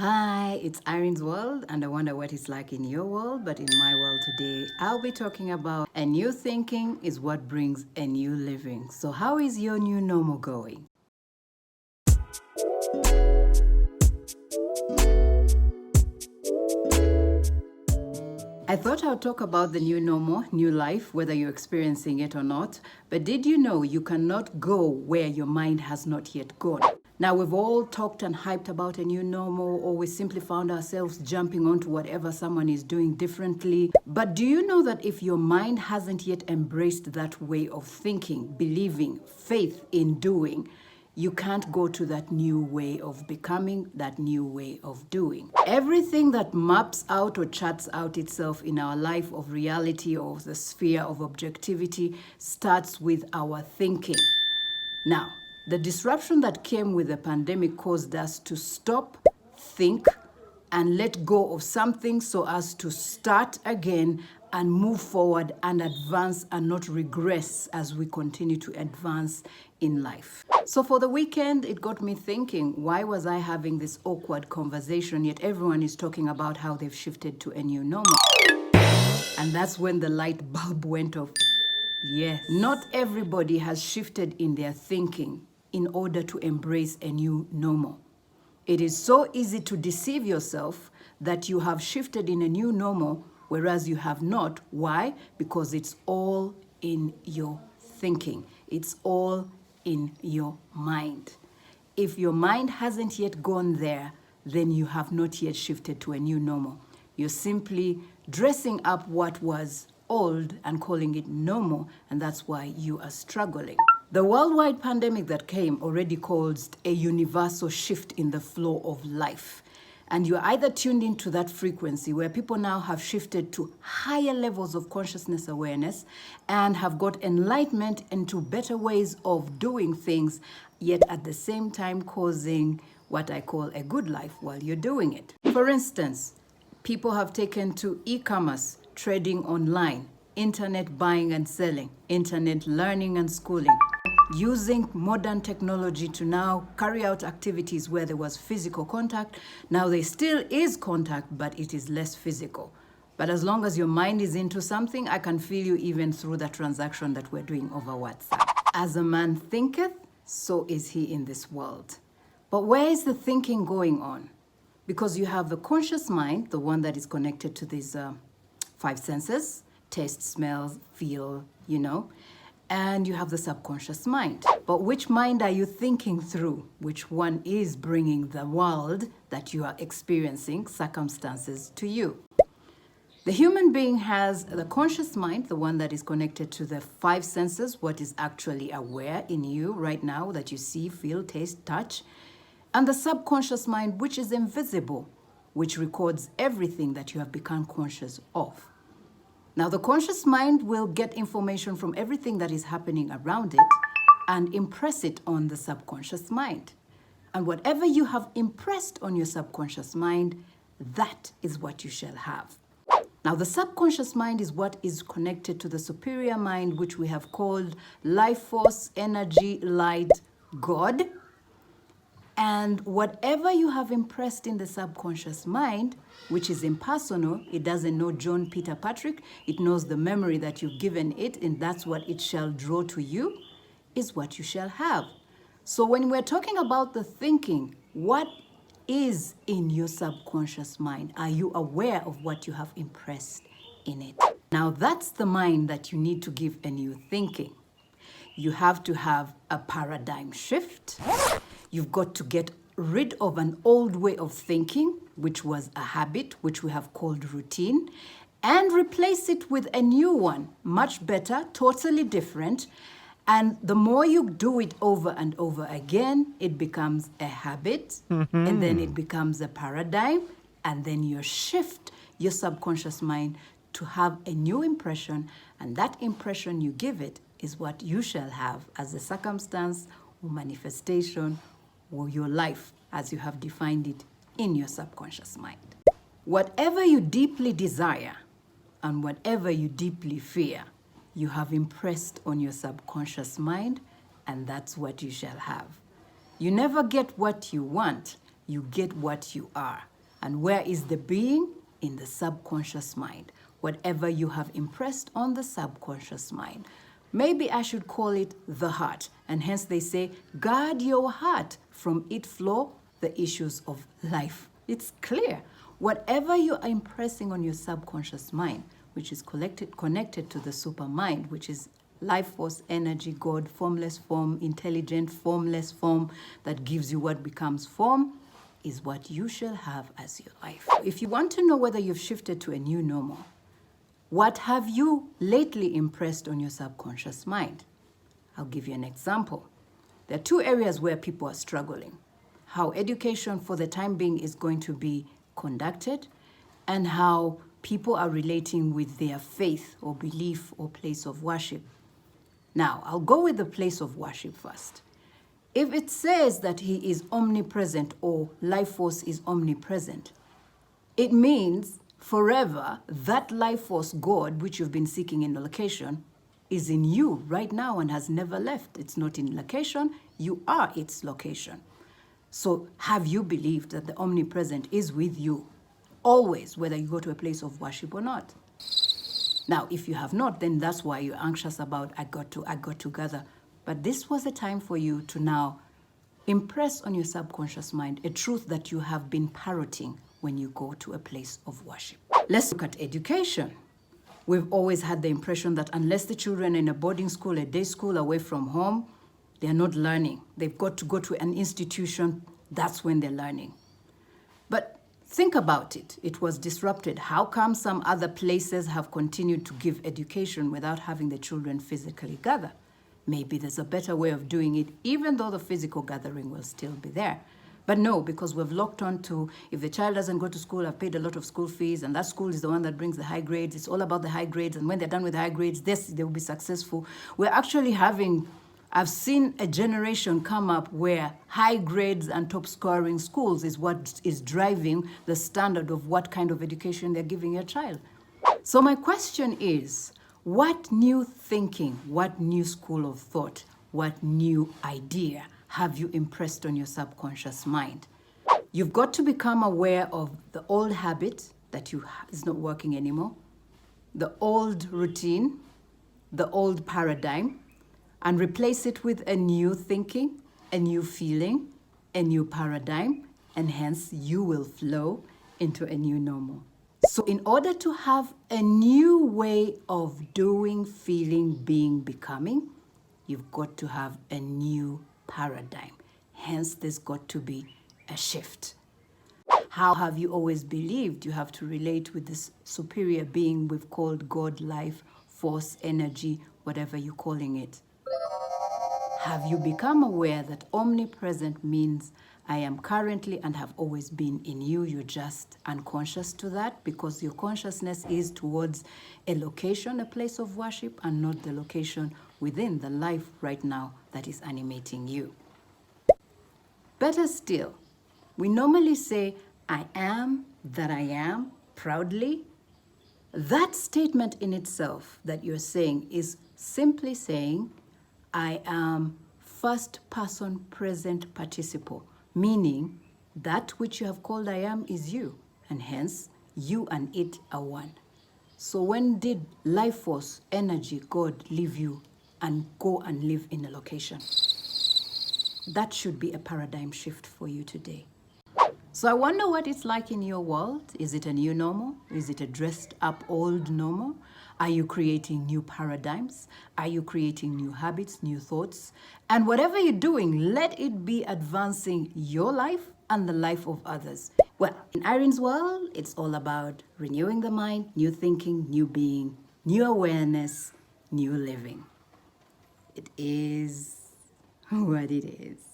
Hi, it's Irene's world, and I wonder what it's like in your world. But in my world today, I'll be talking about a new thinking is what brings a new living. So, how is your new normal going? I thought I'll talk about the new normal, new life, whether you're experiencing it or not. But did you know you cannot go where your mind has not yet gone? Now, we've all talked and hyped about a new normal, or we simply found ourselves jumping onto whatever someone is doing differently. But do you know that if your mind hasn't yet embraced that way of thinking, believing, faith in doing, you can't go to that new way of becoming, that new way of doing. Everything that maps out or charts out itself in our life of reality or the sphere of objectivity starts with our thinking. Now, the disruption that came with the pandemic caused us to stop, think, and let go of something so as to start again and move forward and advance and not regress as we continue to advance in life. So for the weekend, it got me thinking, why was I having this awkward conversation, yet everyone is talking about how they've shifted to a new normal? And that's when the light bulb went off. Yes, not everybody has shifted in their thinking in order to embrace a new normal. It is so easy to deceive yourself that you have shifted in a new normal, whereas you have not. Why? Because it's all in your thinking. It's all in your mind. If your mind hasn't yet gone there, then you have not yet shifted to a new normal. You're simply dressing up what was old and calling it normal, and that's why you are struggling. The worldwide pandemic that came already caused a universal shift in the flow of life. And you're either tuned into that frequency where people now have shifted to higher levels of consciousness awareness and have got enlightenment into better ways of doing things, yet at the same time causing what I call a good life while you're doing it. For instance, people have taken to e-commerce, trading online, internet buying and selling, internet learning and schooling, using modern technology to now carry out activities where there was physical contact. Now there still is contact, but it is less physical. But as long as your mind is into something, I can feel you even through the transaction that we're doing over WhatsApp. As a man thinketh, so is he in this world. But where is the thinking going on? Because you have the conscious mind, the one that is connected to these five senses, taste, smell, feel, and you have the subconscious mind. But which mind are you thinking through? Which one is bringing the world that you are experiencing, circumstances, to you? The human being has the conscious mind, the one that is connected to the five senses, what is actually aware in you right now that you see, feel, taste, touch, and the subconscious mind, which is invisible, which records everything that you have become conscious of. Now, the conscious mind will get information from everything that is happening around it and impress it on the subconscious mind. And whatever you have impressed on your subconscious mind, that is what you shall have. Now, the subconscious mind is what is connected to the superior mind, which we have called life force, energy, light, God. And whatever you have impressed in the subconscious mind, which is impersonal, it doesn't know John, Peter, Patrick, it knows the memory that you've given it, and that's what it shall draw to you, is what you shall have. So when we're talking about the thinking, what is in your subconscious mind? Are you aware of what you have impressed in it? Now that's the mind that you need to give a new thinking. You have to have a paradigm shift. You've got to get rid of an old way of thinking, which was a habit, which we have called routine, and replace it with a new one, much better, totally different. And the more you do it over and over again, it becomes a habit, and then it becomes a paradigm, and then you shift your subconscious mind to have a new impression, and that impression you give it is what you shall have as a circumstance or manifestation or your life as you have defined it in your subconscious mind. Whatever you deeply desire and whatever you deeply fear, you have impressed on your subconscious mind, and that's what you shall have. You never get what you want. you get what you are. And where is the being? In the subconscious mind. Whatever you have impressed on the subconscious mind. Maybe I should call it the heart. And hence they say, guard your heart, from it flow the issues of life. It's clear. Whatever you are impressing on your subconscious mind, which is connected to the super mind, which is life force, energy, God, formless form, intelligent, formless form, that gives you what becomes form, is what you shall have as your life. If you want to know whether you've shifted to a new normal, what have you lately impressed on your subconscious mind? I'll give you an example. There are two areas where people are struggling. How education for the time being is going to be conducted, and how people are relating with their faith or belief or place of worship. Now, I'll go with the place of worship first. If it says that he is omnipresent or life force is omnipresent, it means forever that life force, God, which you've been seeking in the location, is in you right now and has never left. It's not in location, you are its location. So have you believed that the omnipresent is with you always, whether you go to a place of worship or not? Now, if you have not, then that's why you're anxious about, I got to gather. But this was a time for you to now impress on your subconscious mind a truth that you have been parroting when you go to a place of worship. Let's look at education. We've always had the impression that unless the children are in a boarding school, a day school away from home, they're not learning. They've got to go to an institution. That's when they're learning. But think about it. It was disrupted. How come some other places have continued to give education without having the children physically gather? Maybe there's a better way of doing it, even though the physical gathering will still be there. But no, because we've locked on to, if the child doesn't go to school, I've paid a lot of school fees, and that school is the one that brings the high grades. It's all about the high grades, and when they're done with the high grades, they will be successful. We're actually I've seen a generation come up where high grades and top scoring schools is what is driving the standard of what kind of education they're giving your child. So my question is, what new thinking, what new school of thought, what new idea have you impressed on your subconscious mind? You've got to become aware of the old habit that is not working anymore, the old routine, the old paradigm, and replace it with a new thinking, a new feeling, a new paradigm, and hence you will flow into a new normal. So in order to have a new way of doing, feeling, being, becoming, you've got to have a new paradigm. Hence, there's got to be a shift. How have you always believed you have to relate with this superior being we've called God, life, force, energy, whatever you're calling it? Have you become aware that omnipresent means I am currently and have always been in you? You're just unconscious to that because your consciousness is towards a location, a place of worship, and not the location within the life right now that is animating you. Better still, we normally say, I am that I am, proudly. That statement in itself that you're saying is simply saying, I am first person present participle, meaning that which you have called I am is you, and hence you and it are one. So when did life force, energy, God leave you and go and live in a location? That should be a paradigm shift for you today. So I wonder what it's like in your world. Is it a new normal? Is it a dressed up old normal? Are you creating new paradigms? Are you creating new habits, new thoughts? And whatever you're doing, let it be advancing your life and the life of others. Well, in Irene's world, it's all about renewing the mind, new thinking, new being, new awareness, new living. It is what it is.